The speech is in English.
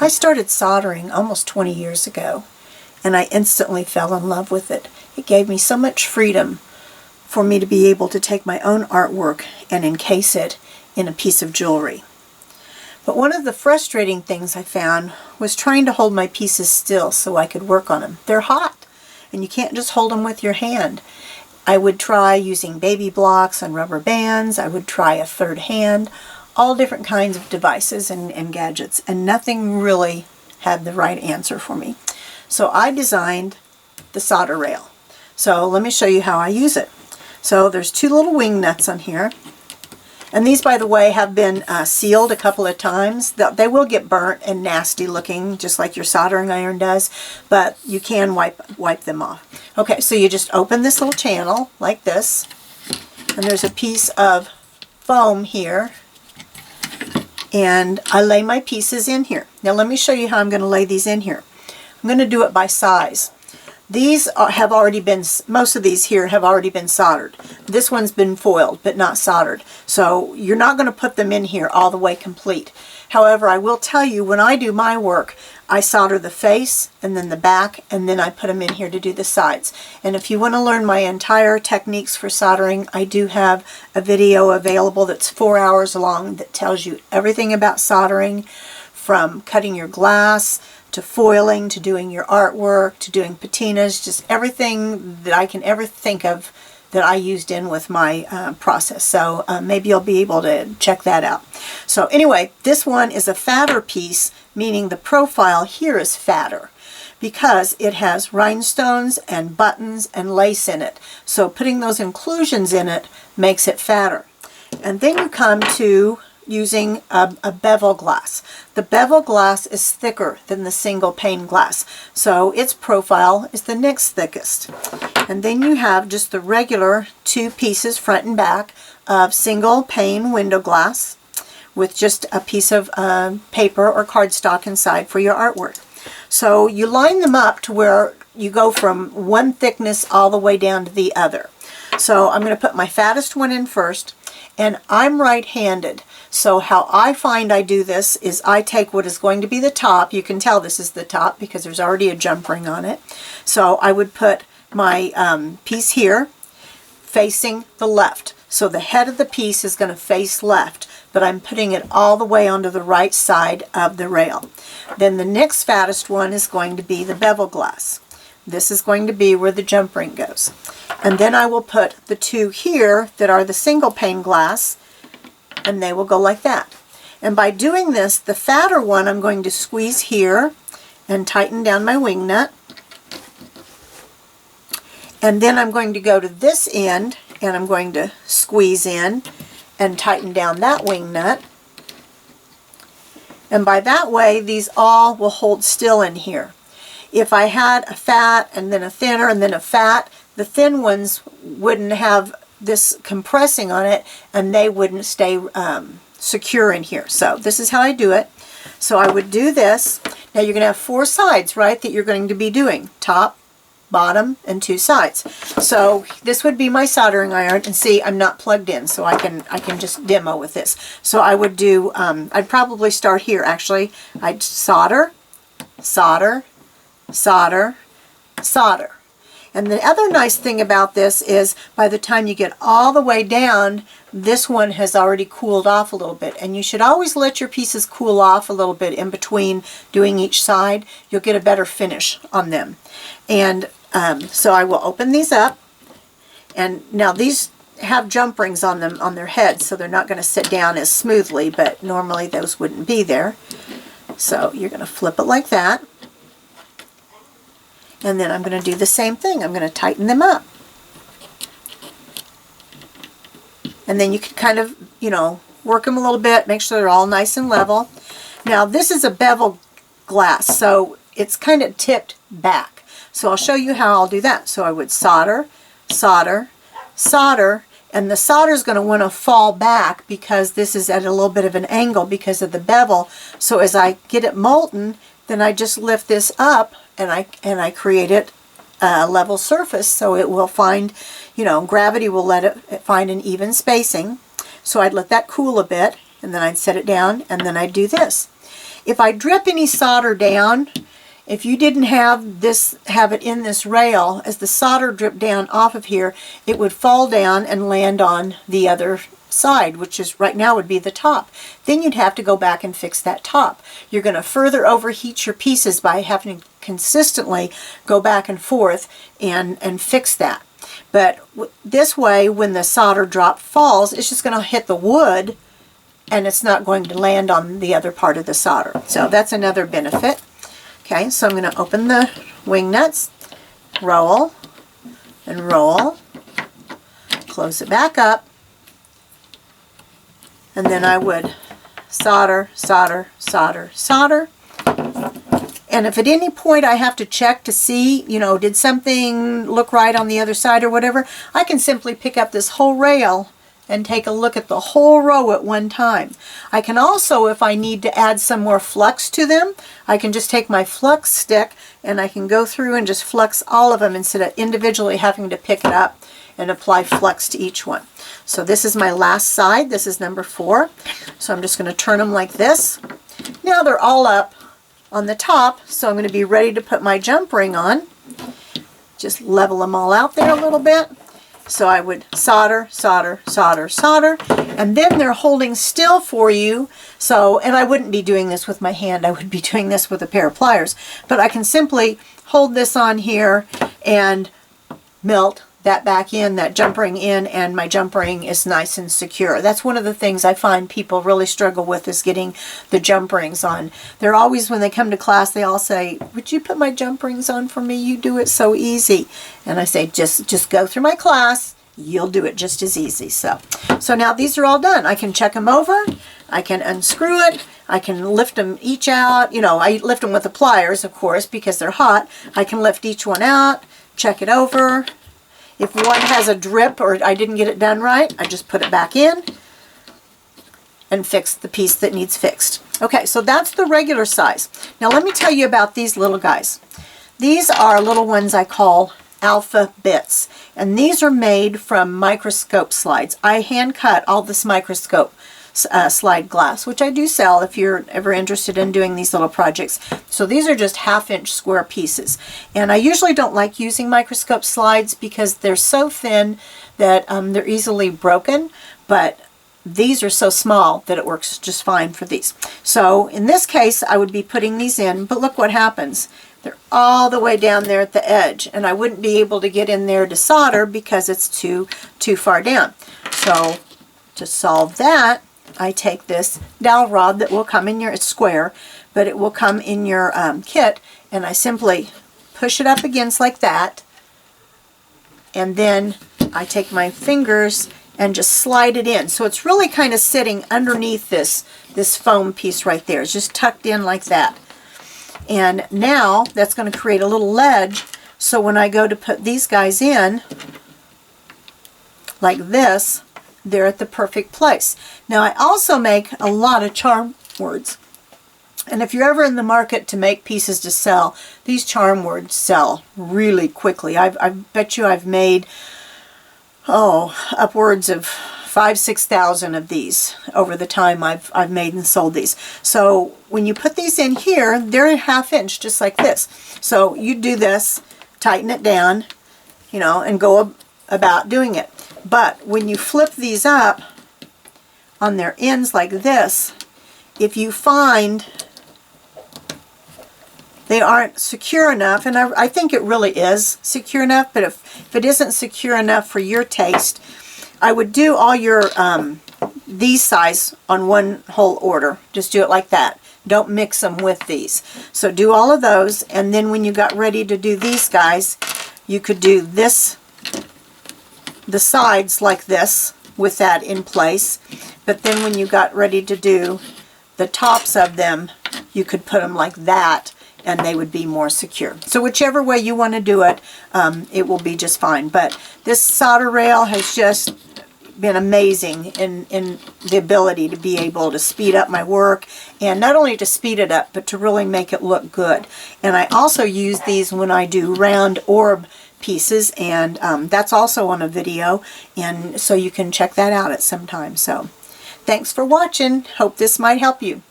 I started soldering almost 20 years ago, and I instantly fell in love with it. It gave me so much freedom for me to be able to take my own artwork and encase it in a piece of jewelry. But one of the frustrating things I found was trying to hold my pieces still so I could work on them. They're hot, and you can't just hold them with your hand. I would try using baby blocks and rubber bands. I would try a third hand, all different kinds of devices and gadgets, and nothing really had the right answer for me. So I designed the solder rail. So let me show you how I use it. So there's two little wing nuts on here. And these, by the way, have been sealed a couple of times. They will get burnt and nasty looking, just like your soldering iron does, but you can wipe them off. Okay, so you just open this little channel like this, and there's a piece of foam here, and I lay my pieces in here. Now let me show you how I'm going to lay these in here. I'm going to do it by size. These have already been, most of these here have already been soldered. This one's been foiled, but not soldered. So you're not going to put them in here all the way complete. However, I will tell you, when I do my work, I solder the face and then the back, and then I put them in here to do the sides. And if you want to learn my entire techniques for soldering, I do have a video available that's 4 hours long that tells you everything about soldering, from cutting your glass, to foiling, to doing your artwork, to doing patinas, just everything that I can ever think of that I used in with my process. So maybe you'll be able to check that out. So anyway, this one is a fatter piece, meaning the profile here is fatter because it has rhinestones and buttons and lace in it. So putting those inclusions in it makes it fatter. And then you come to using a bevel glass. The bevel glass is thicker than the single pane glass, so its profile is the next thickest. And then you have just the regular two pieces, front and back, of single pane window glass with just a piece of paper or cardstock inside for your artwork. So you line them up to where you go from one thickness all the way down to the other. So I'm going to put my fattest one in first, and I'm right-handed. So how I find I do this is I take what is going to be the top. You can tell this is the top because there's already a jump ring on it. So I would put my piece here facing the left. So the head of the piece is going to face left, but I'm putting it all the way onto the right side of the rail. Then the next fattest one is going to be the bevel glass. This is going to be where the jump ring goes. And then I will put the two here that are the single pane glass, and they will go like that. And by doing this, the fatter one I'm going to squeeze here and tighten down my wing nut. And then I'm going to go to this end and I'm going to squeeze in and tighten down that wing nut. And by that way, these all will hold still in here. If I had a fat and then a thinner and then a fat, the thin ones wouldn't have this compressing on it and they wouldn't stay secure in here. So this is how I do it. So I would do this. Now you're going to have four sides, right, that you're going to be doing. Top, bottom, and two sides. So this would be my soldering iron, and see, I'm not plugged in, so I can just demo with this. So I would do, I'd probably start here actually. I'd solder, solder, solder, solder. And the other nice thing about this is by the time you get all the way down, this one has already cooled off a little bit. And you should always let your pieces cool off a little bit in between doing each side. You'll get a better finish on them. And so I will open these up. And now these have jump rings on them, on their heads, so they're not going to sit down as smoothly, but normally those wouldn't be there. So you're going to flip it like that. And then I'm going to do the same thing. I'm going to tighten them up. And then you can kind of, you know, work them a little bit, make sure they're all nice and level. Now this is a bevel glass, so it's kind of tipped back. So I'll show you how I'll do that. So I would solder, solder, solder, and the solder is going to want to fall back because this is at a little bit of an angle because of the bevel. So as I get it molten, then I just lift this up and I create it a level surface, so it will find, you know, gravity will let it find an even spacing. So I'd let that cool a bit, and then I'd set it down, and then I'd do this. If I drip any solder down, if you didn't have it in this rail, as the solder dripped down off of here, it would fall down and land on the other side, which is right now would be the top. Then you'd have to go back and fix that top. You're going to further overheat your pieces by having to consistently go back and forth and fix that. But this way, when the solder drop falls, it's just going to hit the wood and it's not going to land on the other part of the solder. So that's another benefit. Okay, so I'm going to open the wing nuts, roll and roll, close it back up, and then I would solder, solder, solder, solder. And if at any point I have to check to see, you know, did something look right on the other side or whatever, I can simply pick up this whole rail and take a look at the whole row at one time. I can also, if I need to add some more flux to them, I can just take my flux stick and I can go through and just flux all of them instead of individually having to pick it up and apply flux to each one. So this is my last side. This is number 4. So I'm just going to turn them like this. Now they're all up on the top, so I'm going to be ready to put my jump ring on. Just level them all out there a little bit. So I would solder, solder, solder, solder, and then they're holding still for you. So, and I wouldn't be doing this with my hand, I would be doing this with a pair of pliers. But I can simply hold this on here and melt that back in, that jump ring in, and my jump ring is nice and secure. That's one of the things I find people really struggle with, is getting the jump rings on. They're always, when they come to class, they all say, would you put my jump rings on for me? You do it so easy. And I say, just go through my class, you'll do it just as easy. So now these are all done. I can check them over, I can unscrew it, I can lift them each out. You know, I lift them with the pliers, of course, because they're hot. I can lift each one out, check it over. If one has a drip or I didn't get it done right, I just put it back in and fix the piece that needs fixed. Okay, so that's the regular size. Now let me tell you about these little guys. These are little ones I call alpha bits, and these are made from microscope slides. I hand cut all this microscope slide glass, which I do sell if you're ever interested in doing these little projects. So these are just 1/2-inch square pieces, and I usually don't like using microscope slides because they're so thin that they're easily broken, but these are so small that it works just fine for these. So in this case I would be putting these in, but look what happens. They're all the way down there at the edge, and I wouldn't be able to get in there to solder because it's too far down. So to solve that, I take this dowel rod that will come in your, it's square, but it will come in your kit, and I simply push it up against like that, and then I take my fingers and just slide it in. So it's really kind of sitting underneath this foam piece right there. It's just tucked in like that. And now that's going to create a little ledge, so when I go to put these guys in like this, they're at the perfect place. Now I also make a lot of charm words, and if you're ever in the market to make pieces to sell, these charm words sell really quickly. I bet you I've made upwards of 5,000-6,000 of these over the time I've made and sold these. So when you put these in here, they're 1/2-inch just like this. So you do this, tighten it down, you know, and go about doing it. But when you flip these up on their ends like this, if you find they aren't secure enough, and I think it really is secure enough, but if it isn't secure enough for your taste, I would do all your these size on one whole order. Just do it like that. Don't mix them with these. So do all of those, and then when you got ready to do these guys, you could do this, the sides like this with that in place, but then when you got ready to do the tops of them, you could put them like that and they would be more secure. So whichever way you want to do it, it will be just fine. But this solder rail has just been amazing in the ability to be able to speed up my work, and not only to speed it up, but to really make it look good. And I also use these when I do round orb pieces, and that's also on a video, and so you can check that out at some time. So thanks for watching. Hope this might help you.